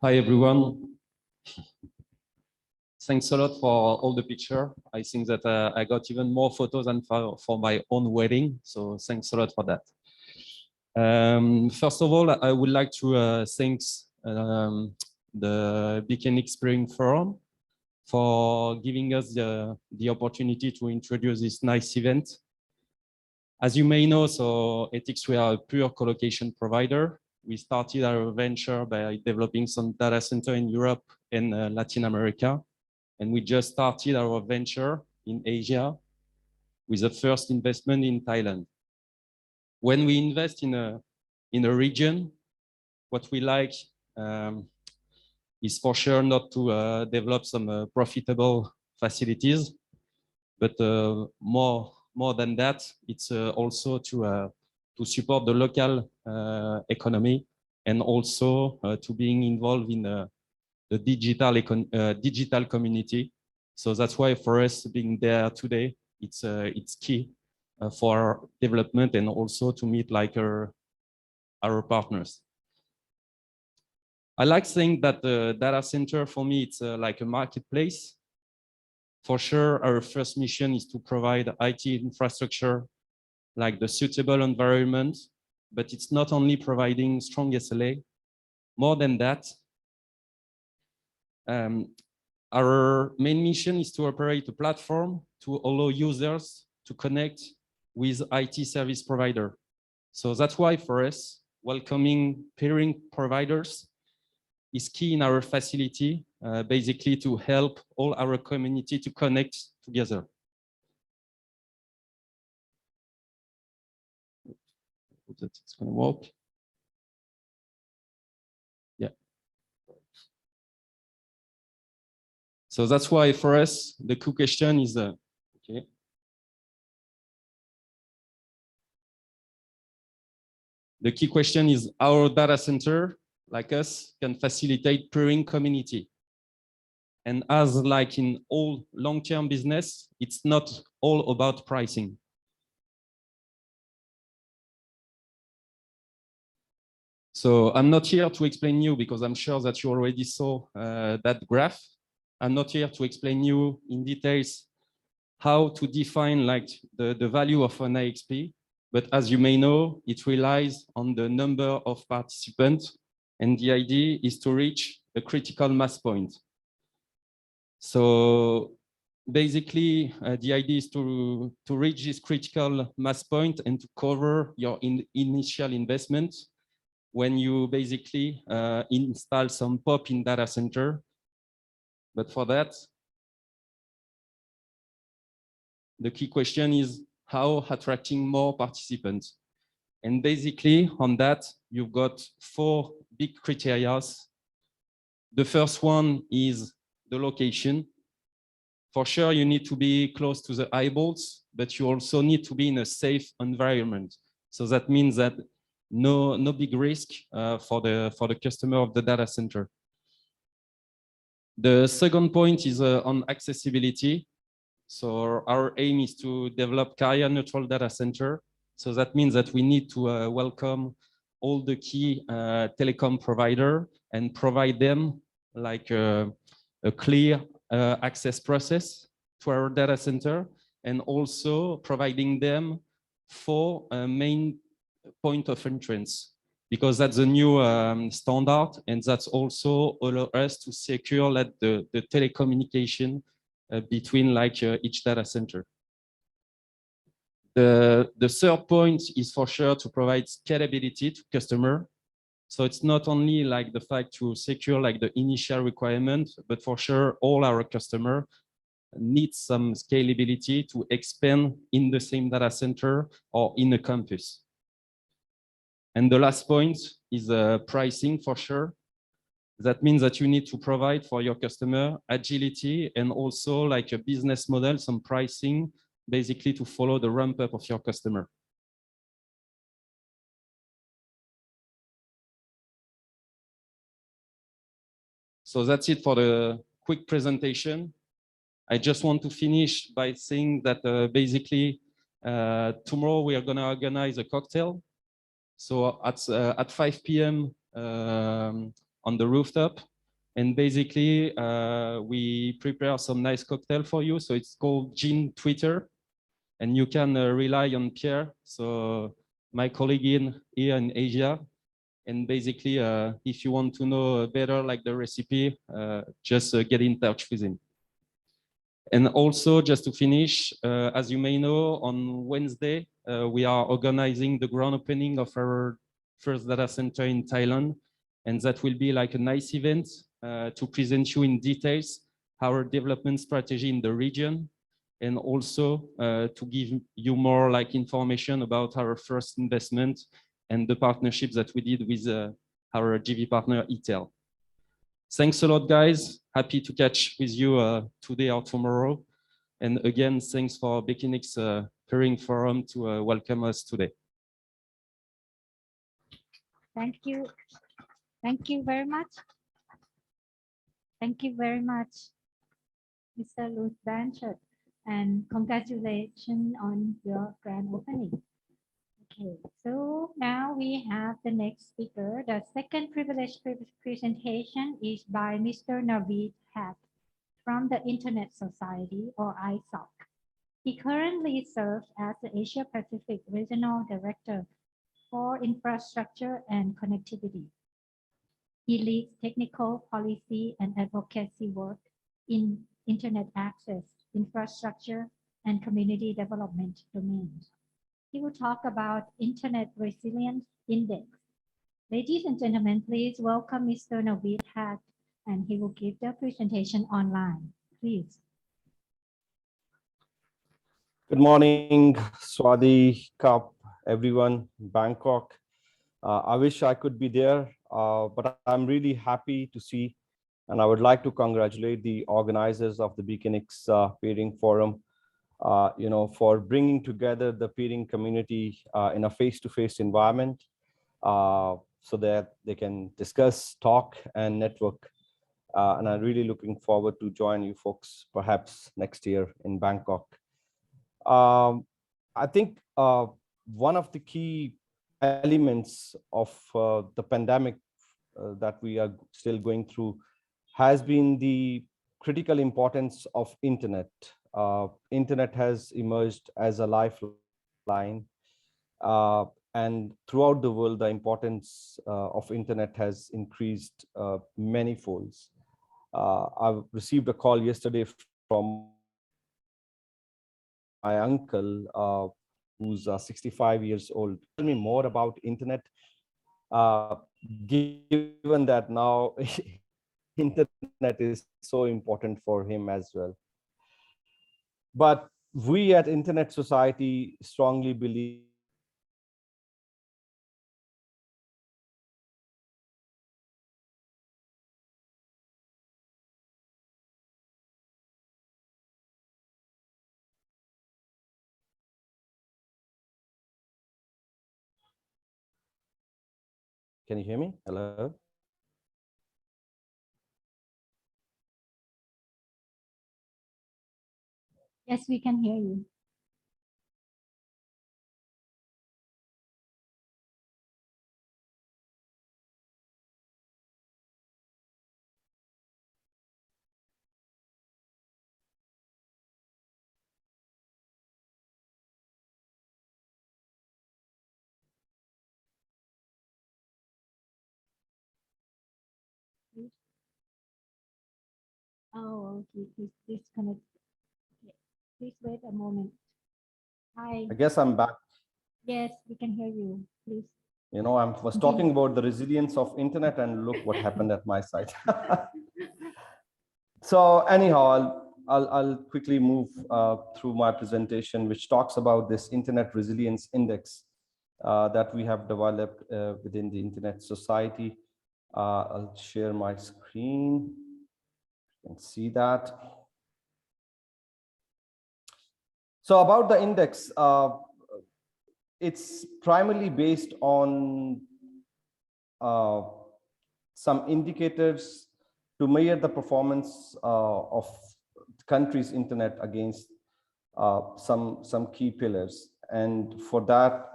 Hi, everyone. Thanks a lot for all the picture. I think that I got even more photos than for my own wedding. So thanks a lot for that. First of all, I would like to thank the BKNIX Spring Forum for giving us the opportunity to introduce this nice event. As you may know, so ETIX, we are a pure colocation provider. We started our venture by developing some data center in Europe and Latin America. And we just started our venture in Asia with the first investment in Thailand. When we invest in a region, what we like is for sure not to develop some profitable facilities, but more than that, it's also to support the local economy and also to being involved in the digital community. So that's why for us being there today, it's key for our development and also to meet like our partners. I like saying that the data center for me, it's like a marketplace. For sure, our first mission is to provide IT infrastructure, like the suitable environment, but it's not only providing strong SLA. More than that, our main mission is to operate a platform to allow users to connect with IT service provider. So that's why for us, welcoming peering providers is key in our facility, basically to help all our community to connect together. Hope that it's going to work. Yeah. So that's why for us, the key question is, okay. The key question is our data center, like us, can facilitate peering community. And as like in all long-term business, it's not all about pricing. So I'm not here to explain you because I'm sure that you already saw that graph. I'm not here to explain you in details how to define like the value of an IXP. But as you may know, it relies on the number of participants. And the idea is to reach a critical mass point. So basically, the idea is to reach this critical mass point and to cover your initial investment when you basically install some POP in data center. But for that, the key question is how attracting more participants. And basically on that, you've got 4 big criteria. The first one is the location. For sure, you need to be close to the eyeballs, but you also need to be in a safe environment. So that means that no big risk for the customer of the data center. The second point is on accessibility. So our aim is to develop carrier neutral data center. So that means that we need to welcome all the key telecom provider and provide them like a clear access process to our data center, and also providing them 4 main point of entrance, because that's a new standard, and that's also allow us to secure like the telecommunication between like each data center. The third point is for sure to provide scalability to customer. So it's not only like the fact to secure like the initial requirement, but for sure all our customer need some scalability to expand in the same data center or in a campus. And the last point is pricing for sure. That means that you need to provide for your customer agility and also like a business model, some pricing, basically to follow the ramp up of your customer. So that's it for the quick presentation. I just want to finish by saying that basically tomorrow we are going to organize a cocktail. So at 5 p.m. on the rooftop. And basically, we prepare some nice cocktail for you. So it's called Gin Twitter. And you can rely on Pierre, so my colleague here in Asia. And basically, if you want to know better like the recipe, just get in touch with him. And also, just to finish, as you may know, on Wednesday, we are organizing the grand opening of our first data center in Thailand. And that will be like a nice event to present you in details our development strategy in the region, and also to give you more like information about our first investment and the partnerships that we did with our JV partner, ETEL. Thanks a lot, guys. Happy to catch with you today or tomorrow. And again, thanks for BKNIX Peering Forum to welcome us today. Thank you. Thank you very much. Thank you very much, Mr. Blanchot, and congratulations on your grand opening. Okay, so now we have the next speaker. The second privileged presentation is by Mr. Naveed Haq from the Internet Society, or ISOC. He currently serves as the Asia Pacific Regional Director for Infrastructure and Connectivity. He leads technical policy and advocacy work in Internet access, infrastructure, and community development domains. He will talk about Internet Resilience Index. Ladies and gentlemen, please welcome Mr. Naveed Haq, and he will give the presentation online. Please. Good morning, Swadi Cup, everyone, Bangkok. I wish I could be there, but I'm really happy to see, and I would like to congratulate the organizers of the BKNIX Peering Forum, for bringing together the peering community in a face-to-face environment so that they can discuss, talk, and network. And I'm really looking forward to join you folks perhaps next year in Bangkok. I think one of the key elements of the pandemic that we are still going through has been the critical importance of internet. Internet has emerged as a lifeline, and throughout the world, the importance of internet has increased many folds. I've received a call yesterday from my uncle, who's 65 years old. Tell me more about internet, given that now internet is so important for him as well. But we at Internet Society strongly believe Can you hear me? Hello? Yes, we can hear you. Oh, okay. Please disconnect. Please wait a moment. Hi. I guess I'm back. Yes, we can hear you. Please. I was talking about the resilience of internet, and look what happened at my side. So anyhow, I'll quickly move through my presentation, which talks about this Internet Resilience Index that we have developed within the Internet Society. I'll share my screen. You can see that. So about the index, it's primarily based on some indicators to measure the performance of countries' internet against some key pillars. And for that,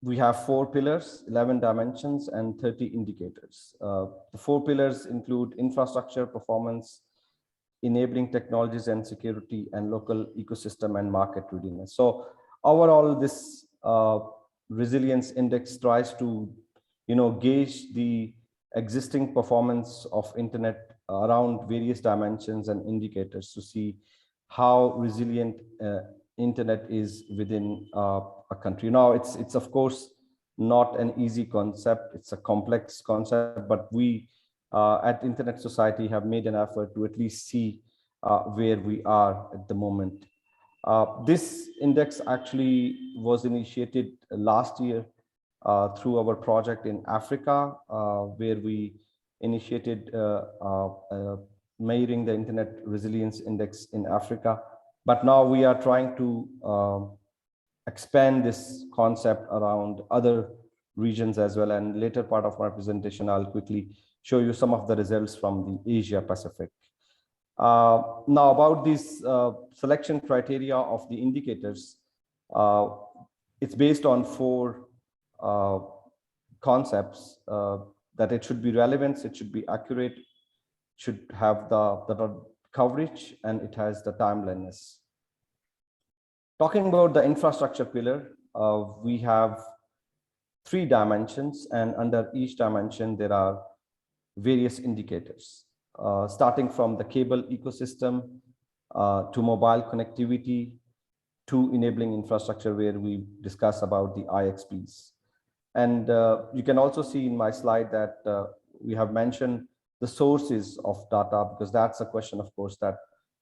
we have 4 pillars, 11 dimensions, and 30 indicators. The 4 pillars include infrastructure, performance, enabling technologies and security, and local ecosystem and market readiness. So overall, this resilience index tries to, gauge the existing performance of internet around various dimensions and indicators to see how resilient internet is within a country. Now, it's of course not an easy concept. It's a complex concept, but we at Internet Society have made an effort to at least see where we are at the moment. This index actually was initiated last year through our project in Africa, where we initiated measuring the Internet Resilience Index in Africa. But now we are trying to expand this concept around other regions as well. And later part of my presentation, I'll quickly show you some of the results from the Asia Pacific. Now about this selection criteria of the indicators, it's based on 4 concepts, that it should be relevance, it should be accurate, should have the coverage, and it has the timeliness. Talking about the infrastructure pillar, we have 3 dimensions, and under each dimension there are various indicators, starting from the cable ecosystem to mobile connectivity to enabling infrastructure, where we discuss about the IXPs. And you can also see in my slide that we have mentioned the sources of data, because that's a question, of course, that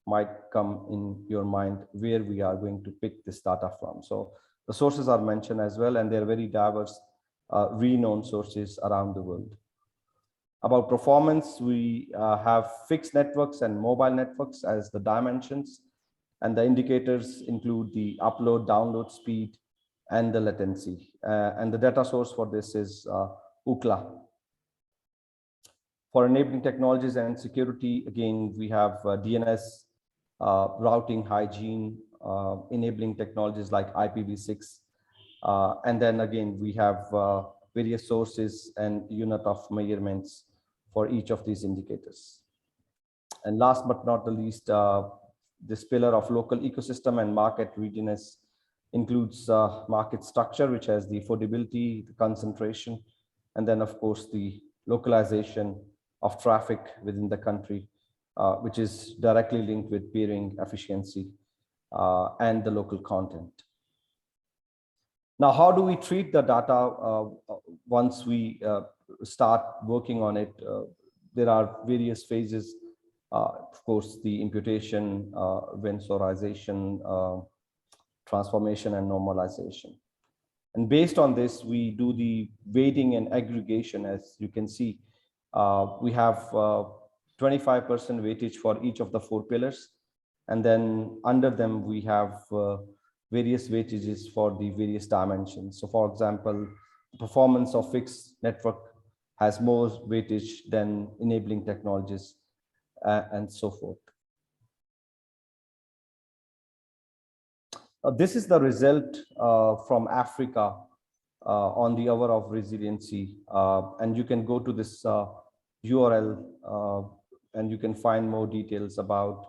might come in your mind, where we are going to pick this data from. So the sources are mentioned as well, and they're very diverse, renowned sources around the world. About performance, we have fixed networks and mobile networks as the dimensions, and the indicators include the upload, download speed, and the latency. And the data source for this is UCLA. For enabling technologies and security, again, we have DNS, routing, hygiene, enabling technologies like IPv6. And then again, we have various sources and unit of measurements for each of these indicators. And last but not the least, this pillar of local ecosystem and market readiness includes market structure, which has the affordability, the concentration, and then of course the localization of traffic within the country, which is directly linked with peering efficiency and the local content. Now, how do we treat the data once we start working on it? There are various phases. Of course, the imputation, sensorization, transformation, and normalization. And based on this, we do the weighting and aggregation. As you can see, we have 25% weightage for each of the 4 pillars. And then under them, we have various weightages for the various dimensions. So for example, performance of fixed network has more weightage than enabling technologies, and so forth. This is the result from Africa on the hour of resiliency. And you can go to this URL and you can find more details about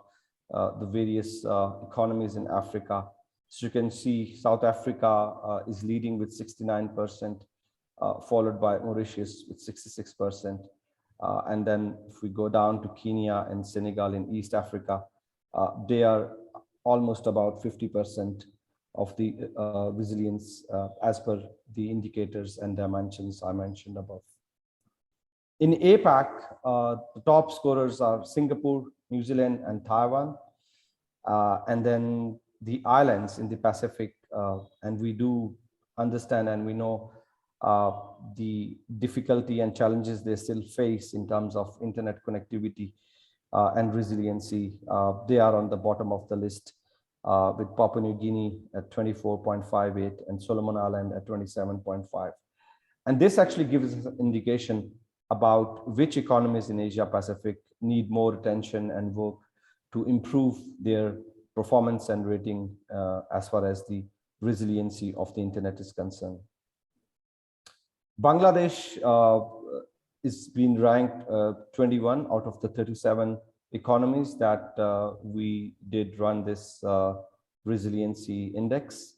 the various economies in Africa. So you can see South Africa is leading with 69%, followed by Mauritius with 66%. And then if we go down to Kenya and Senegal in East Africa, they are almost about 50% of the resilience as per the indicators and dimensions I mentioned above. In APAC, the top scorers are Singapore, New Zealand, and Taiwan. And then the islands in the Pacific, and we do understand and we know the difficulty and challenges they still face in terms of internet connectivity and resiliency. They are on the bottom of the list, with Papua New Guinea at 24.58 and Solomon Island at 27.5. And this actually gives us an indication about which economies in Asia Pacific need more attention and work to improve their performance and rating as far as the resiliency of the internet is concerned. Bangladesh is being ranked 21 out of the 37 economies that we did run this resiliency index.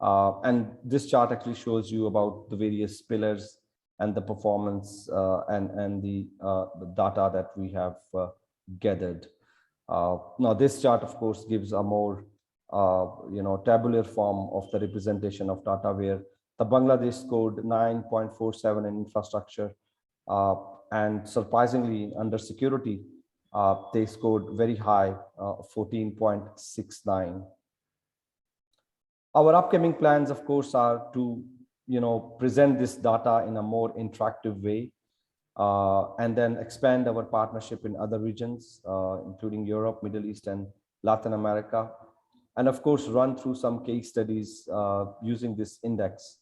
And this chart actually shows you about the various pillars and the performance and the data that we have gathered. Now, this chart, of course, gives a more tabular form of the representation of data, where the Bangladesh scored 9.47 in infrastructure, and surprisingly, under security, they scored very high, 14.69. Our upcoming plans, of course, are to present this data in a more interactive way, and then expand our partnership in other regions, including Europe, Middle East, and Latin America. And of course, run through some case studies using this index.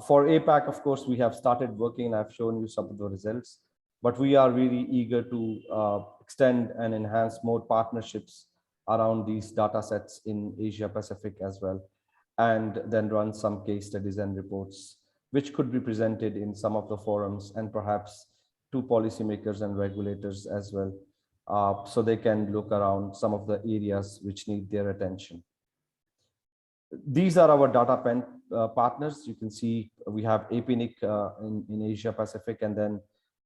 For APAC, of course, we have started working, and I've shown you some of the results, but we are really eager to extend and enhance more partnerships around these data sets in Asia Pacific as well, and then run some case studies and reports, which could be presented in some of the forums and perhaps to policymakers and regulators as well, so they can look around some of the areas which need their attention. These are our data pen partners. You can see we have BKNIX in Asia Pacific, and then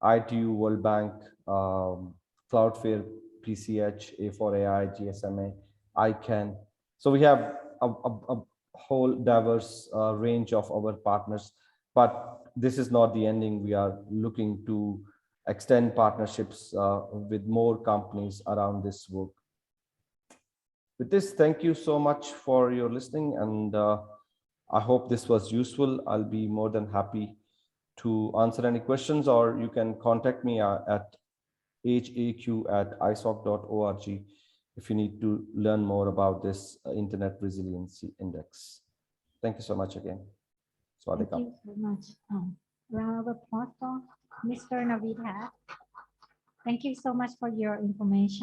ITU, World Bank, Cloudflare, PCH, A4AI, GSMA, ICANN. So we have a whole diverse range of our partners, but this is not the ending. We are looking to extend partnerships with more companies around this work. With this, thank you so much for your listening, and I hope this was useful. I'll be more than happy to answer any questions, or you can contact me at haq@isoc.org if you need to learn more about this Internet Resiliency Index. Thank you so much again. Thank you so much. Round of applause for Mr. Naveed Haq. Thank you so much for your information.